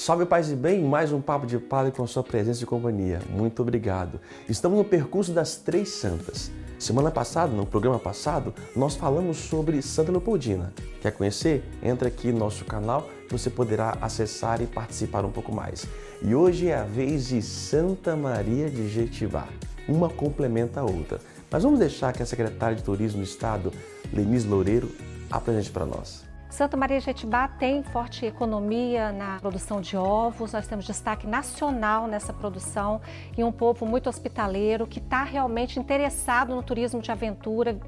Salve paz e bem, mais um Papo de Padre com a sua presença e companhia. Muito obrigado. Estamos no percurso das Três Santas. Semana passada, no programa passado, nós falamos sobre Santa Leopoldina. Quer conhecer? Entra aqui no nosso canal que você poderá acessar e participar um pouco mais. E hoje é a vez de Santa Maria de Jetibá. Uma complementa a outra. Mas vamos deixar que a secretária de Turismo do Estado, Lenise Loureiro, apresente para nós. Santa Maria de Jetibá tem forte economia na produção de ovos, nós temos destaque nacional nessa produção e um povo muito hospitaleiro que está realmente interessado no turismo de aventura,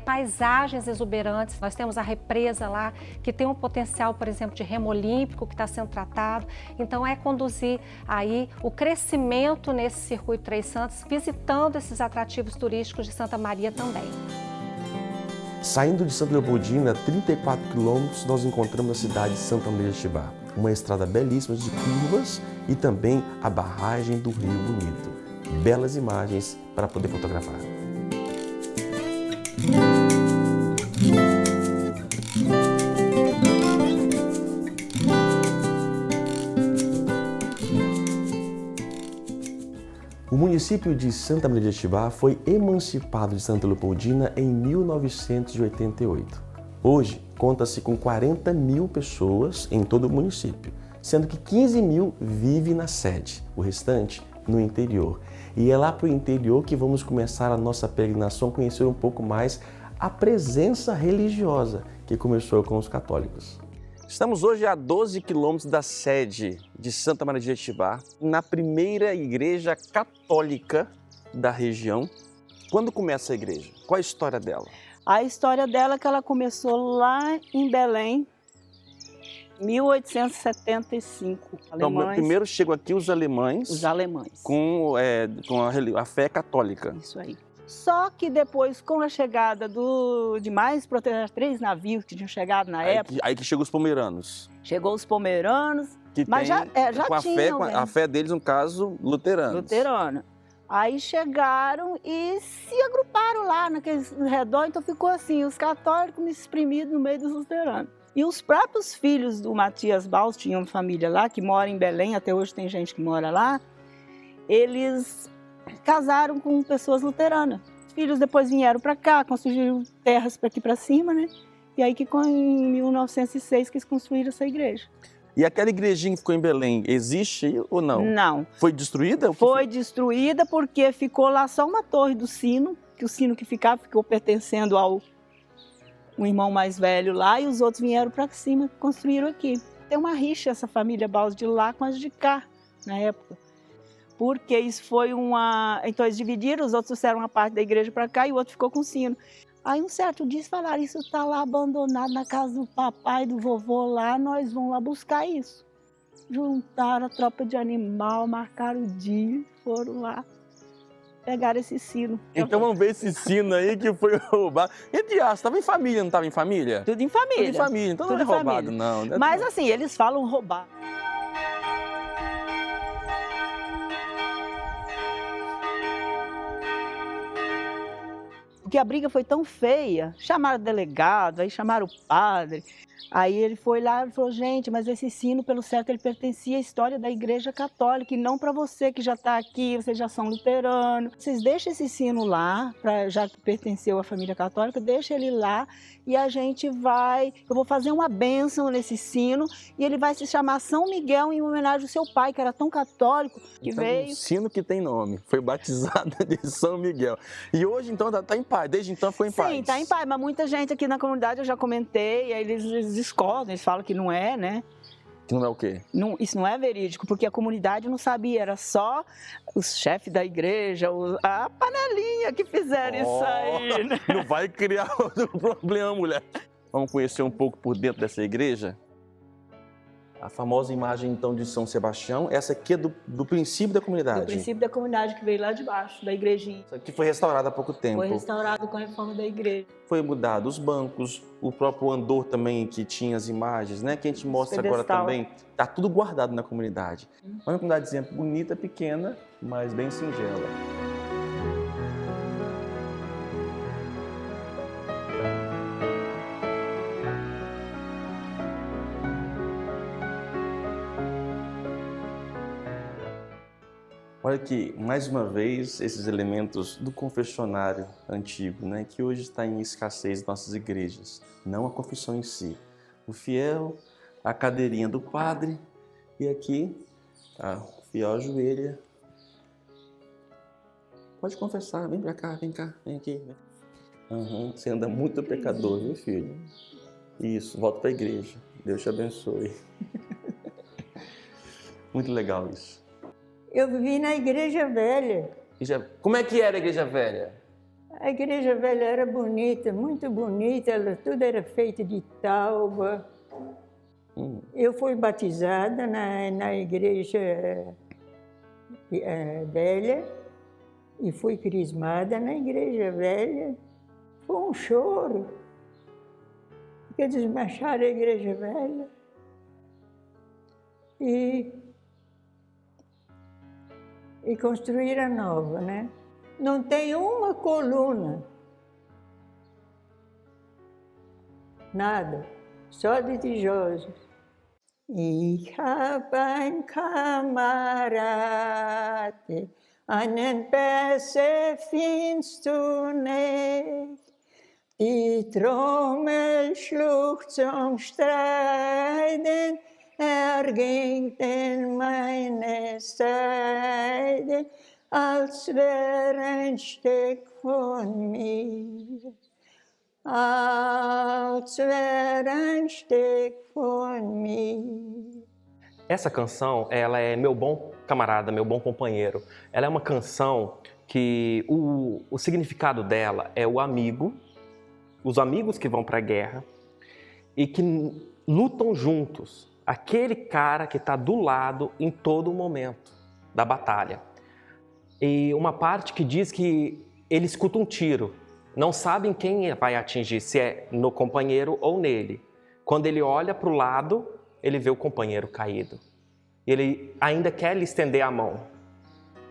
paisagens exuberantes. Nós temos a represa lá que tem um potencial, por exemplo, de remo olímpico que está sendo tratado. Então é conduzir aí o crescimento nesse circuito Três Santos, visitando esses atrativos turísticos de Santa Maria também. Saindo de Santa Leopoldina, 34 quilômetros, nós encontramos a cidade de Santa Maria de Jetibá. Uma estrada belíssima de curvas e também a barragem do Rio Bonito. Belas imagens para poder fotografar. O município de Santa Maria de Jetibá foi emancipado de Santa Leopoldina em 1988. Hoje, conta-se com 40 mil pessoas em todo o município, sendo que 15 mil vivem na sede, o restante no interior. E é lá para o interior que vamos começar a nossa peregrinação, conhecer um pouco mais a presença religiosa que começou com os católicos. Estamos hoje a 12 quilômetros da sede de Santa Maria de Jetibá, na primeira igreja católica da região. Quando começa a igreja? Qual a história dela? A história dela é que ela começou lá em Belém, 1875. Então, primeiro chegam aqui os alemães. Os alemães. Com a fé católica. Isso aí. Só que depois, com a chegada de mais 3 navios que tinham chegado na época... Aí que chegam os pomeranos. Chegou os pomeranos, mas já tinham. A fé deles, no caso, luteranos. Luterana. Aí chegaram e se agruparam lá naquele redor, então ficou assim, os católicos espremidos no meio dos luteranos. E os próprios filhos do Matias Baus, tinham família lá, que mora em Belém, até hoje tem gente que mora lá, eles casaram com pessoas luteranas. Os filhos depois vieram para cá, construíram terras para aqui para cima, né? E aí que em 1906 quis construir essa igreja. E aquela igrejinha que ficou em Belém, existe ou não? Não. Foi destruída? Foi destruída porque ficou lá só uma torre do sino, que o sino que ficou pertencendo ao um irmão mais velho lá, e os outros vieram para cima e construíram aqui. Tem uma rixa essa família Baus de lá com as de cá, na época. Porque isso foi então eles dividiram, os outros trouxeram uma parte da igreja para cá e o outro ficou com o sino. Aí um certo dia falaram, isso está lá abandonado na casa do papai, do vovô lá, nós vamos lá buscar isso. Juntaram a tropa de animal, marcaram o dia, foram lá, pegaram esse sino. Então vamos ver esse sino aí que foi roubado. Entre aspas, estava em família, não estava em família? Tudo em família. Tudo em família, então tudo não é roubado não. Mas assim, eles falam roubar. Porque a briga foi tão feia, chamaram o delegado, aí chamaram o padre, aí ele foi lá e falou, gente, mas esse sino, pelo certo, ele pertencia à história da Igreja Católica, e não para você que já está aqui, vocês já são luteranos. Vocês deixem esse sino lá, já que pertenceu à família católica, deixa ele lá, e a gente eu vou fazer uma bênção nesse sino, e ele vai se chamar São Miguel em homenagem ao seu pai, que era tão católico, que então, veio... Um sino que tem nome, foi batizado de São Miguel. E hoje, então, está em paz, desde então ficou em paz. Sim, está em paz, mas muita gente aqui na comunidade, eu já comentei, aí eles discordam, eles falam que não é, né? Que não é o quê? Não, isso não é verídico, porque a comunidade não sabia, era só os chefes da igreja, a panelinha que fizeram isso aí, né? Não vai criar outro problema, mulher. Vamos conhecer um pouco por dentro dessa igreja? A famosa imagem, então, de São Sebastião, essa aqui é do princípio da comunidade. Do princípio da comunidade, que veio lá de baixo, da igrejinha. Isso aqui foi restaurado há pouco tempo. Foi restaurado com a reforma da igreja. Foi mudado os bancos, o próprio andor também, que tinha as imagens, né? Que a gente mostra agora também. Está tudo guardado na comunidade. Uma comunidadezinha bonita, pequena, mas bem singela. Olha aqui, mais uma vez, esses elementos do confessionário antigo, né, que hoje está em escassez em nossas igrejas. Não a confissão em si. O fiel, a cadeirinha do padre e aqui o fiel ajoelha. Pode confessar, vem pra cá, vem cá, vem aqui. Você anda muito pecador, viu, filho? Isso, volta para a igreja. Deus te abençoe. Muito legal isso. Eu vivi na Igreja Velha. Como é que era a Igreja Velha? A Igreja Velha era bonita, muito bonita, tudo era feito de tauba. Eu fui batizada na Igreja Velha e fui crismada na Igreja Velha. Foi um choro, porque desmancharam a Igreja Velha. E construíram a nova, né? Não tem uma coluna, nada, só de tijolos. Ich hab ein Kamerad, einen Besse findest du nicht. Die Trommel schlug zum Streiten, ging in meine Seite, als wär ein Stück von mir, als wär ein Stück von mir. Essa canção, ela é Meu Bom Camarada, Meu Bom Companheiro. Ela é uma canção que o significado dela é o amigo, os amigos que vão para a guerra e que lutam juntos. Aquele cara que está do lado em todo momento da batalha. E uma parte que diz que ele escuta um tiro, não sabem quem vai atingir, se é no companheiro ou nele. Quando ele olha para o lado, ele vê o companheiro caído. Ele ainda quer lhe estender a mão,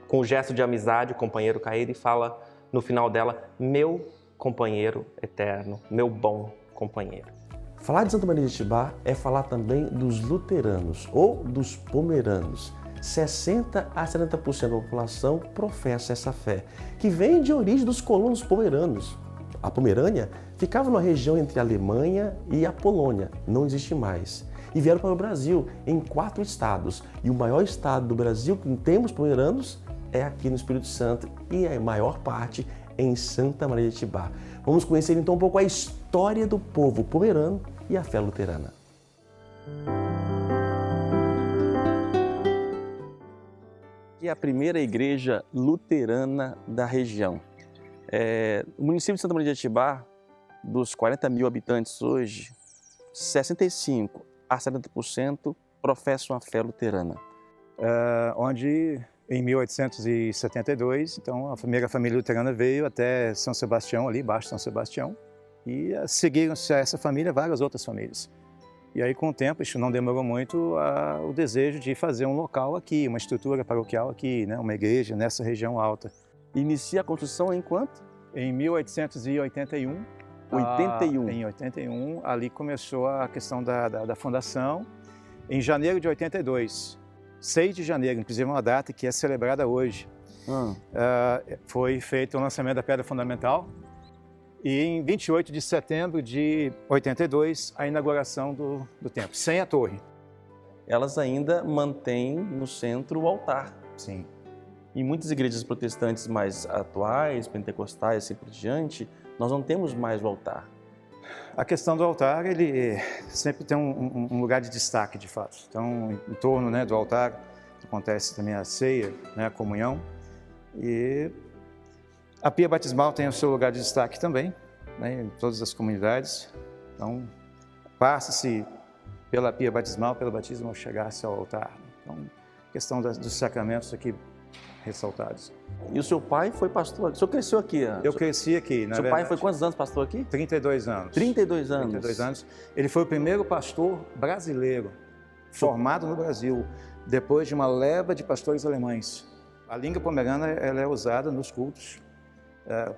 com o gesto de amizade, o companheiro caído, e fala no final dela, meu companheiro eterno, meu bom companheiro. Falar de Santa Maria de Itibá é falar também dos luteranos ou dos pomeranos. 60 a 70% da população professa essa fé, que vem de origem dos colonos pomeranos. A Pomerânia ficava numa região entre a Alemanha e a Polônia, não existe mais. E vieram para o Brasil em 4 estados. E o maior estado do Brasil que temos pomeranos é aqui no Espírito Santo e a maior parte em Santa Maria de Itibá. Vamos conhecer então um pouco a história do povo pomerano e a fé luterana. E a primeira igreja luterana da região. O município de Santa Maria de Itibá, dos 40 mil habitantes hoje, 65 a 70% professam a fé luterana. Onde em 1872, então, a primeira família luterana veio até São Sebastião, ali embaixo de São Sebastião, e seguiram-se a essa família várias outras famílias. E aí, com o tempo, isso não demorou muito, o desejo de fazer um local aqui, uma estrutura paroquial aqui, né, uma igreja nessa região alta. Inicia a construção em quanto? Em 1881. 81. Em 81, ali começou a questão da fundação. Em janeiro de 82, 6 de janeiro, inclusive uma data que é celebrada hoje, foi feito o lançamento da pedra fundamental. E em 28 de setembro de 82, a inauguração do templo, sem a torre. Elas ainda mantêm no centro o altar. Sim. Em muitas igrejas protestantes mais atuais, pentecostais, assim por diante, nós não temos mais o altar. A questão do altar, ele sempre tem um lugar de destaque, de fato. Então, em torno, né, do altar, acontece também a ceia, né, a comunhão. E a pia batismal tem o seu lugar de destaque também, né, em todas as comunidades. Então, passa-se pela pia batismal, pelo batismo, ao chegar-se ao altar. Então, questão dos sacramentos aqui ressaltados. E o seu pai foi pastor? O senhor cresceu aqui? Eu cresci aqui, na Seu verdade. pai foi quantos anos pastor aqui? 32 anos. 32 anos? 32 anos. Ele foi o primeiro pastor brasileiro, formado no Brasil, depois de uma leva de pastores alemães. A língua pomerana ela é usada nos cultos,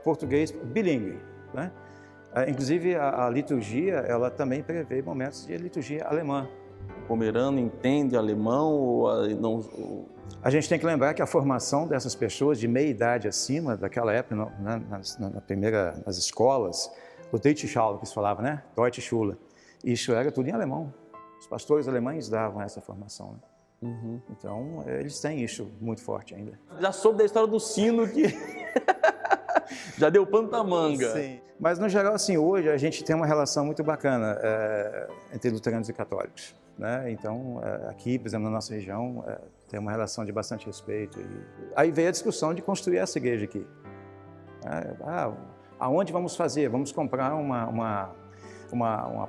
português bilíngue, né? Inclusive, a liturgia, ela também prevê momentos de liturgia alemã. O pomerano entende alemão ou não? A gente tem que lembrar que a formação dessas pessoas de meia idade acima, daquela época, nas escolas, o Deutsche Schule, que se falava, né? Deutsche Schule, isso era tudo em alemão. Os pastores alemães davam essa formação, né? Uhum. Então, eles têm isso muito forte ainda. Já soube da história do sino que já deu pano da manga. Sim. Mas, no geral, assim, hoje a gente tem uma relação muito bacana entre luteranos e católicos, né? Então, aqui, por exemplo, na nossa região, tem uma relação de bastante respeito. Aí veio a discussão de construir essa igreja aqui. Aonde vamos fazer? Vamos comprar uma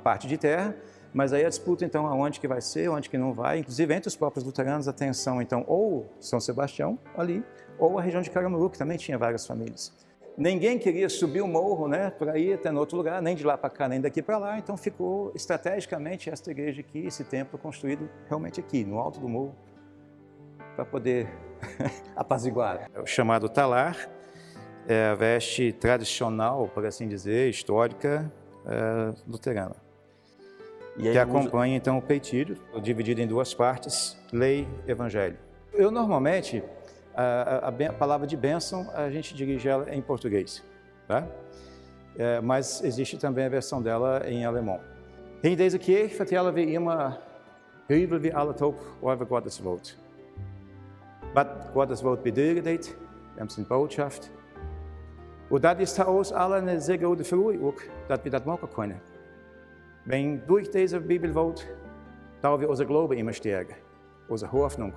parte de terra, mas aí a disputa, então, aonde que vai ser, onde que não vai. Inclusive, entre os próprios luteranos, a tensão, então, ou São Sebastião, ali, ou a região de Caramuru, que também tinha várias famílias. Ninguém queria subir o morro, né, para ir até no outro lugar, nem de lá para cá, nem daqui para lá, então ficou estrategicamente esta igreja aqui, esse templo construído realmente aqui, no alto do morro, para poder apaziguar. É o chamado talar, é a veste tradicional, por assim dizer, histórica, luterana, que acompanha então o peitilho, dividido em duas partes, lei e evangelho. Eu normalmente, a palavra de bênção, a gente dirige ela em português, tá? Mas existe também a versão dela em alemão. In deze Kirche vertellen we immer, Hübel wie alle top over Gottes Wort. Wat Gottes Wort bedeutet, we hebben zijn boodschap. Und das ist aus allen eine sehr gute Freude, dass wir das machen können. Wenn durch diese Bibelwort, da wir unser Glaube immer stärken, unsere Hoffnung,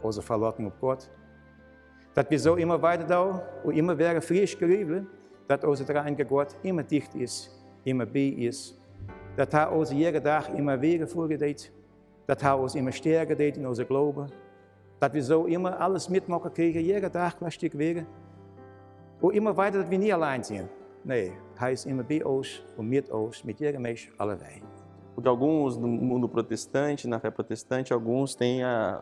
unsere Verlassung auf Gott, dass wir so immer weiter da und immer wieder frisch gerieben, dass unser dreieiniger Gott immer dicht ist, immer bei ist, dass uns jeden Tag immer wieder vorgeht, dass uns immer stärker geht in unser Glaube, dass wir so immer alles mitmachen kriegen, jeden Tag ein Stück Wege. Und immer weiter, dass wir nie allein sind. Nein, er ist immer bei uns und mit jedem Mensch allebei. Porque alguns no mundo protestante, na fé protestante, alguns têm a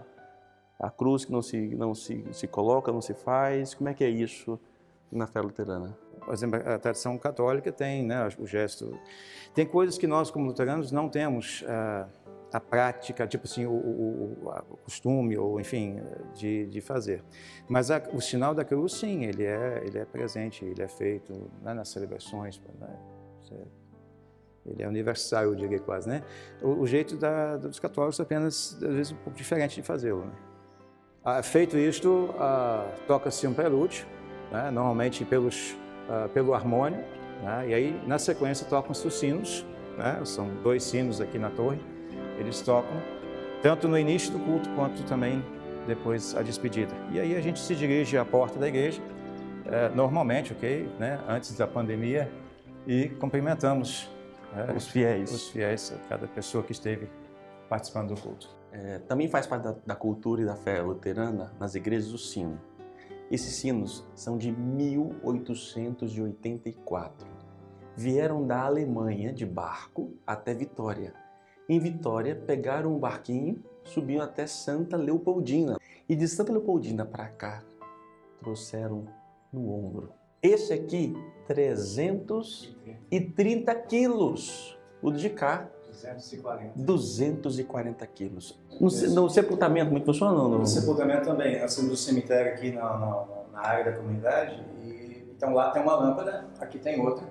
cruz que não se coloca, não se faz. Como é que é isso na fé luterana? Por exemplo, a tradição católica tem, né, o gesto. Tem coisas que nós, como luteranos, não temos a prática, tipo assim, o costume, ou enfim, de fazer. Mas o sinal da cruz, sim, ele é presente, ele é feito, né, nas celebrações, né, ele é universal, eu diria quase, né? O jeito dos católicos é apenas, às vezes, um pouco diferente de fazê-lo, né? Feito isto, toca-se um prelúdio, né, normalmente pelo harmônio, né, e aí, na sequência, tocam-se os sinos, né, são 2 sinos aqui na torre. Eles tocam tanto no início do culto quanto também depois a despedida. E aí a gente se dirige à porta da igreja, normalmente, né, antes da pandemia, e cumprimentamos os fiéis. Os fiéis, cada pessoa que esteve participando do culto. Também faz parte da cultura e da fé luterana nas igrejas o sino. Esses sinos são de 1884. Vieram da Alemanha de barco até Vitória. Em Vitória, pegaram um barquinho, subiam até Santa Leopoldina. E de Santa Leopoldina para cá, trouxeram no ombro. Esse aqui, 330 quilos. O de cá, 240 quilos. No sepultamento, como é que funciona? No sepultamento também. Nós temos o cemitério aqui na área da comunidade. Então lá tem uma lâmpada, aqui tem outra,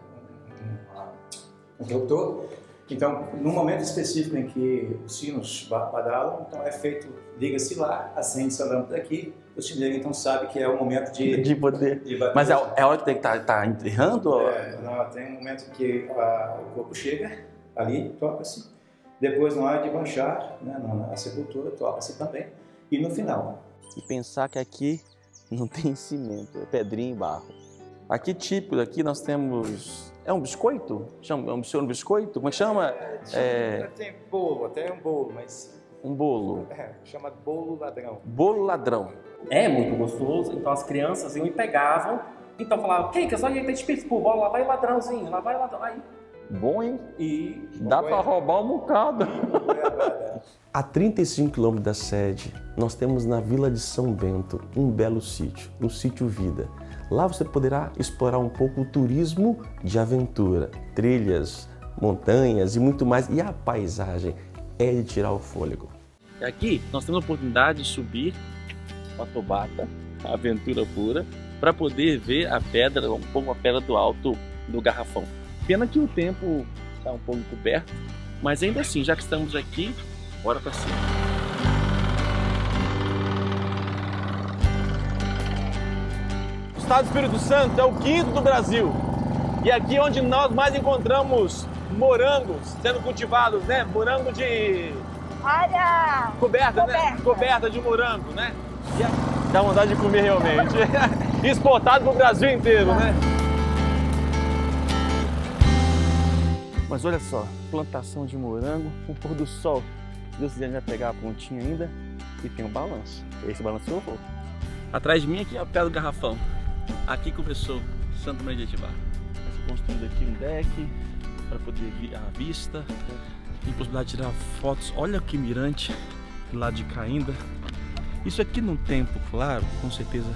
um interruptor. Então, no momento específico em que os sinos badalam, então é feito, liga-se lá, acende-se a lâmpada aqui, o sineiro então sabe que é o momento de poder. De bater. Mas é a hora que tem que estar enterrando? Não, tem um momento que o corpo chega, ali, toca-se. Depois, na hora de baixar, né, na sepultura, toca-se também. E no final. E pensar que aqui não tem cimento, é pedrinha e barro. Aqui, típico, aqui nós temos... É um biscoito? É um biscoito? Como é que chama? Tem bolo, até um bolo, mas... Um bolo. Chama bolo ladrão. Bolo ladrão. É muito gostoso, então as crianças iam e pegavam, então falavam, que só gente tem espírito por bola, lá vai ladrãozinho, lá vai ladrão. Aí, bom, hein? e dá para roubar um bocado. A 35 quilômetros da sede, nós temos na Vila de São Bento um belo sítio, o Sítio Vida. Lá você poderá explorar um pouco o turismo de aventura, trilhas, montanhas e muito mais. E a paisagem é de tirar o fôlego. Aqui nós temos a oportunidade de subir a Tobata, a aventura pura, para poder ver a pedra, um pouco a pedra do alto do Garrafão. Pena que o tempo está um pouco coberto, mas ainda assim, já que estamos aqui, bora para cima. O estado do Espírito Santo é o 5º do Brasil. E aqui é onde nós mais encontramos morangos sendo cultivados, né? Morango de... Área coberta, né? Coberta de morango, né? E dá vontade de comer realmente. Exportado pro Brasil inteiro, né? Mas olha só, plantação de morango, o pôr do sol. Deus quiser, vai pegar a pontinha ainda e tem um balanço. Esse balanço eu vou. Atrás de mim aqui é a Pedra do Garrafão. Aqui começou Santa Maria de Atibaia. Foi construído aqui um deck para poder ver a vista. Tem possibilidade de tirar fotos. Olha que mirante do lado de cá ainda. Isso aqui num tempo, claro, com certeza.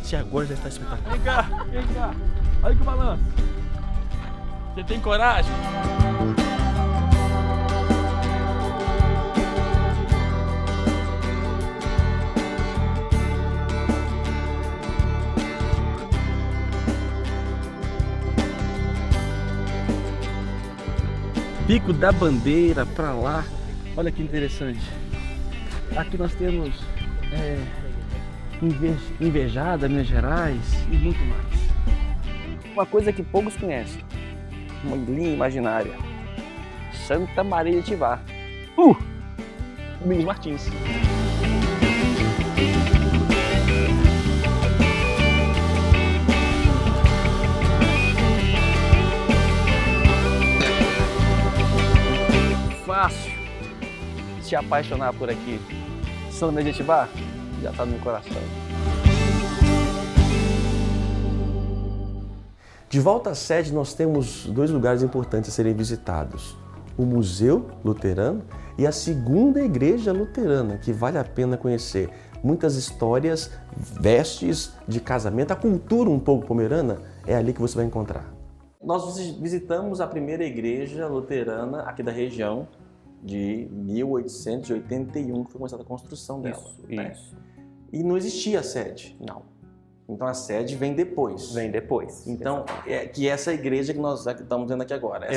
Se agora já está espetacular. Vem cá. Olha que balanço. Você tem coragem? Pico da Bandeira para lá. Olha que interessante. Aqui nós temos Invejada, Minas Gerais e muito mais. Uma coisa que poucos conhecem. Uma linha imaginária. Santa Maria de Atibaia. Domingos Martins. Fácil se apaixonar por aqui. Santa Maria de Atibaia já está no meu coração. De volta à sede, nós temos 2 lugares importantes a serem visitados. O Museu Luterano e a segunda igreja luterana, que vale a pena conhecer. Muitas histórias, vestes de casamento, a cultura um pouco pomerana, é ali que você vai encontrar. Nós visitamos a primeira igreja luterana aqui da região, de 1881, que foi começada a construção dela. Isso. E não existia a sede. Não. Então a sede vem depois. Vem depois. Então, que essa igreja que nós estamos vendo aqui agora.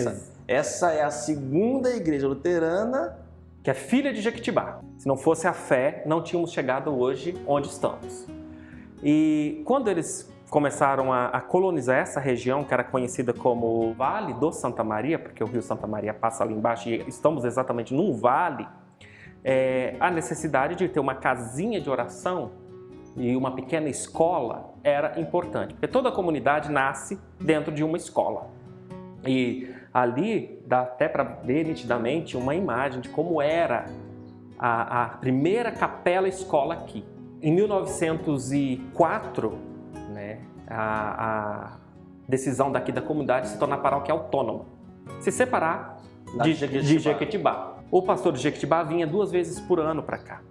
Essa é a segunda igreja luterana. Que é filha de Jequitibá. Se não fosse a fé, não tínhamos chegado hoje onde estamos. E quando eles começaram a colonizar essa região, que era conhecida como Vale do Santa Maria, porque o rio Santa Maria passa ali embaixo e estamos exatamente num vale, a necessidade de ter uma casinha de oração e uma pequena escola era importante, porque toda a comunidade nasce dentro de uma escola. E ali dá até para ver nitidamente uma imagem de como era a primeira capela escola aqui. Em 1904, né, a decisão daqui da comunidade se tornar paróquia autônoma, se separar de Jequitibá. O pastor de Jequitibá vinha 2 vezes por ano para cá.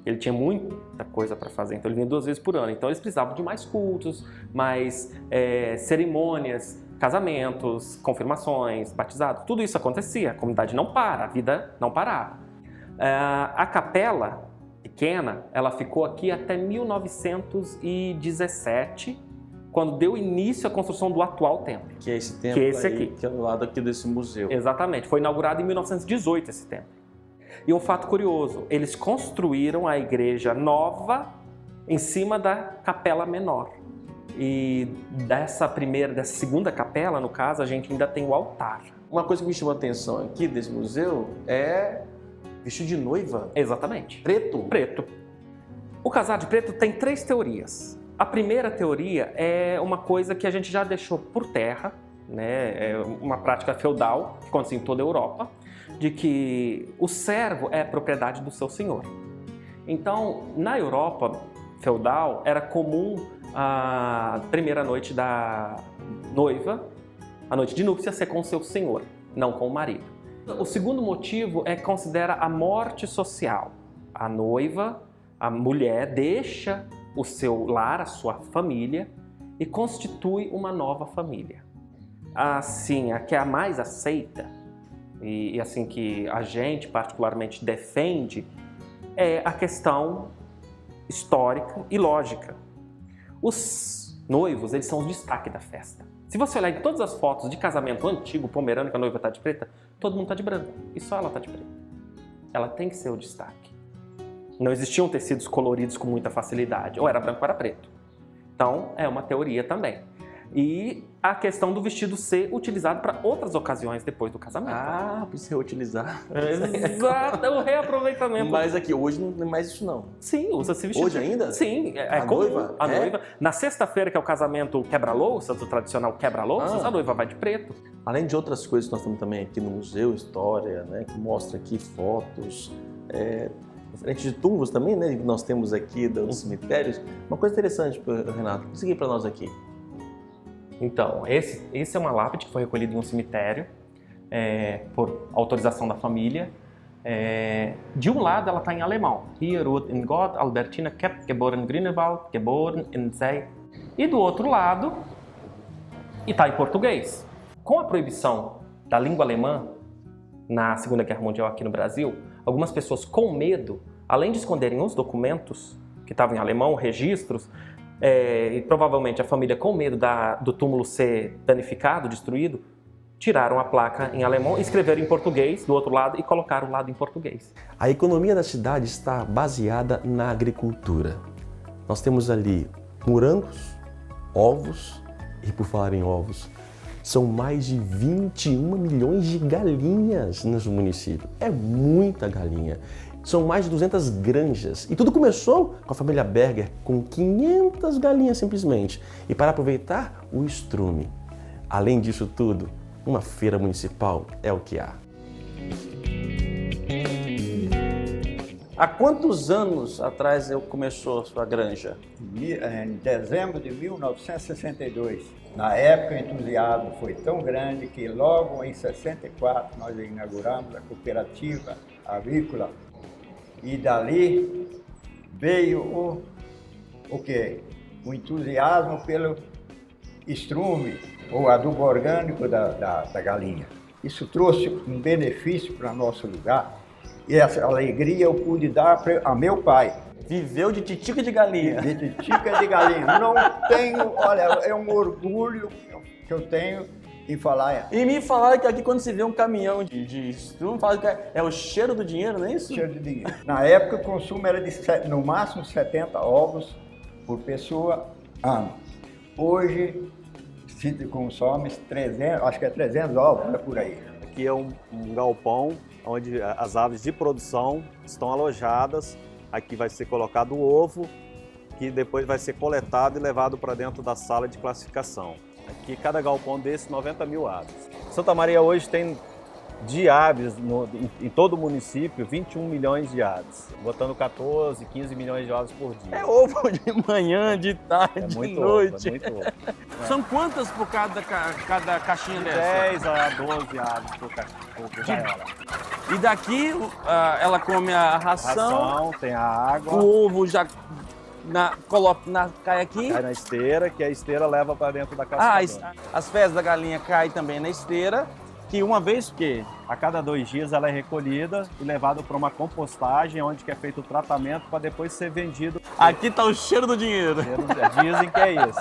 Ele tinha muita coisa para fazer, então ele vinha 2 vezes por ano. Então eles precisavam de mais cultos, mais cerimônias, casamentos, confirmações, batizados. Tudo isso acontecia, a comunidade não para, a vida não parava. A capela pequena, ela ficou aqui até 1917, quando deu início à construção do atual templo. Que é esse templo aqui. Que é do lado aqui desse museu. Exatamente, foi inaugurado em 1918 esse templo. E um fato curioso, eles construíram a igreja nova em cima da capela menor. E dessa segunda capela, no caso, a gente ainda tem o altar. Uma coisa que me chamou a atenção aqui desse museu é vestido de noiva. Exatamente. Preto. Preto. O casar de preto tem 3 teorias. A primeira teoria é uma coisa que a gente já deixou por terra, né? É uma prática feudal que acontece em toda a Europa, de que o servo é propriedade do seu senhor. Então, na Europa feudal, era comum a primeira noite da noiva, a noite de núpcia, ser com o seu senhor, não com o marido. O segundo motivo é que considera a morte social. A noiva, a mulher, deixa o seu lar, a sua família, e constitui uma nova família. Assim, a que é a mais aceita, e assim que a gente particularmente defende, é a questão histórica e lógica. Os noivos, eles são o destaque da festa. Se você olhar em todas as fotos de casamento antigo, pomerano, que a noiva está de preta, todo mundo está de branco e só ela está de preta. Ela tem que ser o destaque. Não existiam tecidos coloridos com muita facilidade, ou era branco ou era preto. Então, é uma teoria também. E a questão do vestido ser utilizado para outras ocasiões depois do casamento. Ah, precisa reutilizar. Exato, é o reaproveitamento. Mas aqui, hoje não tem mais isso não. Sim, usa-se vestido. Hoje ainda? Sim, é A comum. noiva? A É? noiva. Na sexta-feira, que é o casamento quebra-louças, o tradicional quebra-louças, Ah. a noiva vai de preto. Além de outras coisas que nós temos também aqui no Museu História, né, que mostra aqui fotos, diferente de túmulos também, né, que nós temos aqui dos cemitérios. Uma coisa interessante, Renato, consegui para nós aqui. Então, esse é uma lápide que foi recolhida em um cemitério por autorização da família. De um lado, ela está em alemão. Hier ruht in Gott Albertina Kepp, geboren Grünewald, geboren in Sei. E do outro lado, está em português. Com a proibição da língua alemã na Segunda Guerra Mundial aqui no Brasil, algumas pessoas com medo, além de esconderem os documentos que estavam em alemão, registros, e provavelmente a família com medo do túmulo ser danificado, destruído, tiraram a placa em alemão, escreveram em português do outro lado e colocaram o lado em português. A economia da cidade está baseada na agricultura. Nós temos ali morangos, ovos e, por falar em ovos, são mais de 21 milhões de galinhas no município. É muita galinha. São mais de 200 granjas. E tudo começou com a família Berger, com 500 galinhas simplesmente. E para aproveitar, o estrume. Além disso tudo, uma feira municipal é o que há. Há quantos anos atrás começou a sua granja? Em dezembro de 1962. Na época, o entusiasmo foi tão grande que logo em 64 nós inauguramos a cooperativa avícola. E dali veio o quê? O entusiasmo pelo estrume, ou adubo orgânico da galinha. Isso trouxe um benefício para nosso lugar e essa alegria eu pude dar a meu pai. Viveu de titica de galinha. De titica de galinha. Não tenho, olha, é um orgulho que eu tenho em falar. E me falaram que aqui quando se vê um caminhão de estrume, falaram que é o cheiro do dinheiro, não é isso? Cheiro de dinheiro. Na época o consumo era de no máximo 70 ovos por pessoa ano. Hoje se consome 300, acho que é 300 ovos, é por aí. Aqui é um galpão onde as aves de produção estão alojadas. Aqui vai ser colocado o ovo, que depois vai ser coletado e levado para dentro da sala de classificação. Aqui, cada galpão desse, 90 mil aves. Santa Maria hoje tem de aves, em todo o município, 21 milhões de aves, botando 14, 15 milhões de aves por dia. É ovo de manhã, de tarde, de noite. É muito ovo. São quantas por cada caixinha De dessa? 10 a 12 aves por gaiola. E daqui ela come a ração, Tem a água. o ovo já cai aqui. Cai na esteira, que a esteira leva para dentro da cascadora. As fezes da galinha caem também na esteira, que uma vez que A cada 2 dias ela é recolhida e levada para uma compostagem, onde que é feito o tratamento para depois ser vendido. aqui tá o cheiro do dinheiro. Dizem que é isso.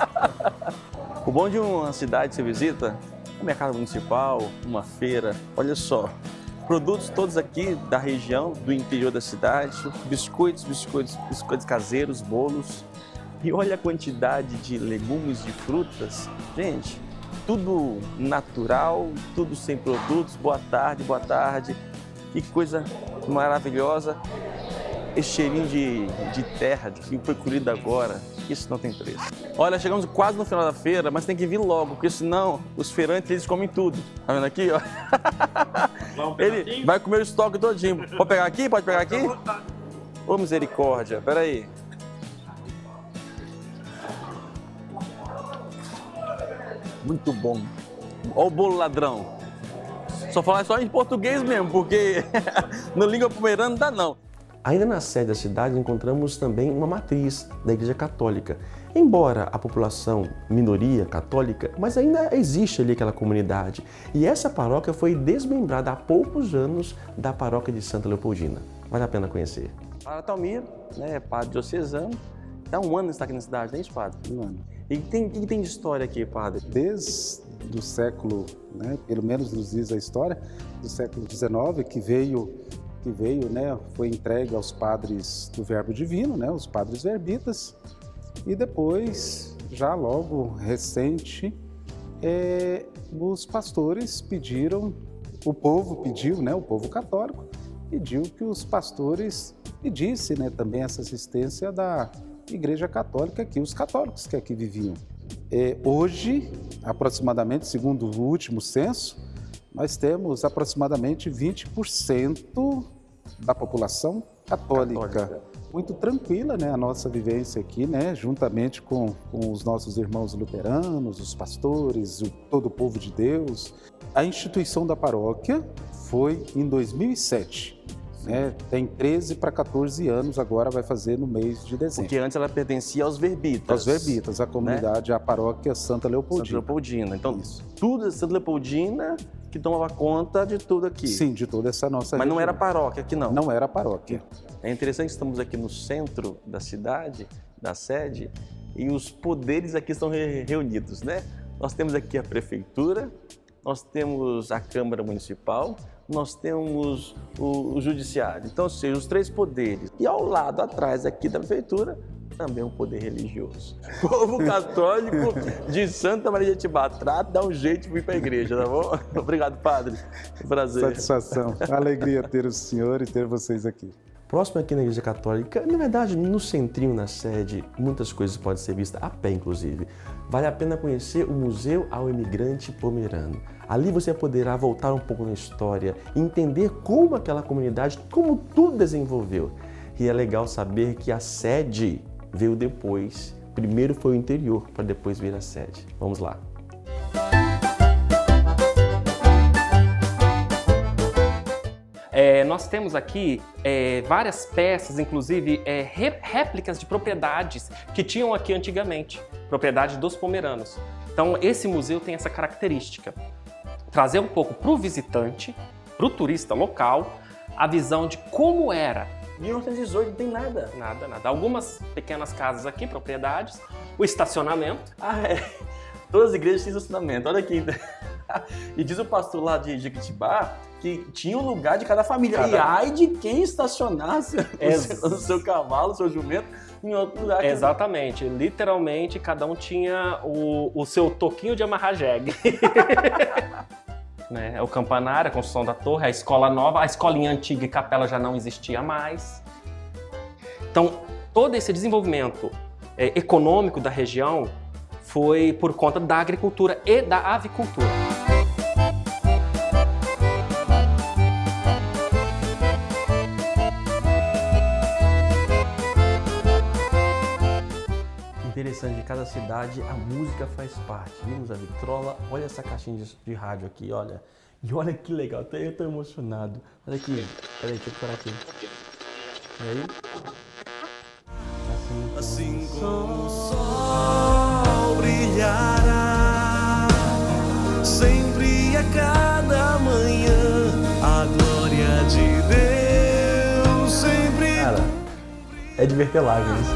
O bom de uma cidade que você visita, um mercado municipal, uma feira, olha só, produtos todos aqui da região, do interior da cidade, biscoitos caseiros, bolos. E olha a quantidade de legumes, de frutas. Gente, tudo natural, tudo sem produtos. Boa tarde. Que coisa maravilhosa. Esse cheirinho de terra, que foi colhido agora, isso não tem preço. Olha, chegamos quase no final da feira, mas tem que vir logo, porque senão os feirantes eles comem tudo. Tá vendo aqui, ó? Ele vai comer o estoque todinho. Pode pegar aqui? Pode pegar aqui? Ô, misericórdia, peraí. Muito bom. Olha o bolo ladrão. Só falar só em português mesmo, porque na língua pomerana não dá não. Ainda na sede da cidade encontramos também uma matriz da Igreja Católica. Embora a população minoria católica, mas ainda existe ali aquela comunidade. E essa paróquia foi desmembrada há poucos anos da paróquia de Santa Leopoldina. Vale a pena conhecer. Padre Atalmir, né, padre diocesano, está um ano está aqui na cidade, não é isso, padre? Um ano. E o que tem de história aqui, padre? Desde o século, né, pelo menos nos diz a história, do século XIX, que veio, né, foi entregue aos padres do Verbo Divino, né, os padres verbitas, e depois, já logo recente, os pastores pediram, o povo pediu, né, o povo católico, pediu que os pastores pedissem, né, também essa assistência da Igreja Católica aqui, os católicos que aqui viviam. Hoje, aproximadamente, segundo o último censo, nós temos aproximadamente 20% da população católica. Muito tranquila, né, a nossa vivência aqui, né, juntamente com os nossos irmãos luteranos, os pastores, todo o povo de Deus. A instituição da paróquia foi em 2007. Né, tem 13 para 14 anos, agora vai fazer no mês de dezembro. Porque antes ela pertencia aos verbitas. Aos verbitas, a comunidade, né? A paróquia Santa Leopoldina. Santa Leopoldina. Então, tudo é Santa Leopoldina que tomava conta de tudo aqui. Sim, de toda essa nossa Mas região. não era paróquia aqui, não? Não era paróquia. É interessante que estamos aqui no centro da cidade, da sede, e os poderes aqui estão reunidos, né? Nós temos aqui a prefeitura, nós temos a Câmara Municipal, nós temos o Judiciário. Então, ou seja, os três poderes. E ao lado, atrás aqui da prefeitura, também um poder religioso. O povo católico de Santa Maria de Etibá, dá um jeito de ir para a igreja, tá bom? Obrigado, padre. Prazer. Satisfação. Alegria ter o senhor e ter vocês aqui. Próximo aqui na Igreja Católica, na verdade, no centrinho, na sede, muitas coisas podem ser vistas a pé, inclusive. Vale a pena conhecer o Museu ao Imigrante Pomerano. Ali você poderá voltar um pouco na história, entender como aquela comunidade, como tudo desenvolveu. E é legal saber que a sede veio depois. Primeiro foi o interior, para depois vir a sede. Vamos lá. Nós temos aqui várias peças, inclusive réplicas de propriedades que tinham aqui antigamente, propriedade dos pomeranos. Então esse museu tem essa característica, trazer um pouco para o visitante, para o turista local, a visão de como era. 1918 não tem nada. Nada. Algumas pequenas casas aqui, propriedades, o estacionamento. Todas as igrejas têm estacionamento, olha aqui. E diz o pastor lá de Jequitibá que tinha um lugar de cada família. E ai de quem estacionasse o seu cavalo, o seu jumento, em outro lugar. Exatamente. Literalmente, cada um tinha o seu toquinho de amarrar jegue. Né? O campanário, a construção da torre, a escola nova, a escolinha antiga e capela já não existia mais. Então, todo esse desenvolvimento econômico da região foi por conta da agricultura e da avicultura. Interessante, de cada cidade a música faz parte. Vimos a vitrola, olha essa caixinha de rádio aqui, olha. E olha que legal, até eu tô emocionado. Olha aqui, peraí, deixa eu parar aqui. E aí? Assim como o sol brilhará, sempre a cada manhã, a glória de Deus sempre. Cara, é de verter lágrimas.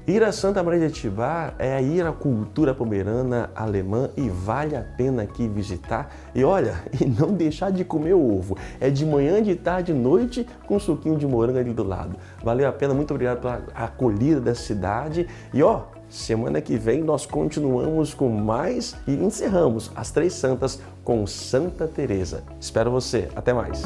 Ir a Santa Maria de Etibá é ir à cultura pomerana alemã e vale a pena aqui visitar. E olha, e não deixar de comer o ovo. É de manhã, de tarde, de noite, com um suquinho de morango ali do lado. Valeu a pena, muito obrigado pela acolhida da cidade. E semana que vem nós continuamos com mais e encerramos as Três Santas com Santa Teresa. Espero você, até mais.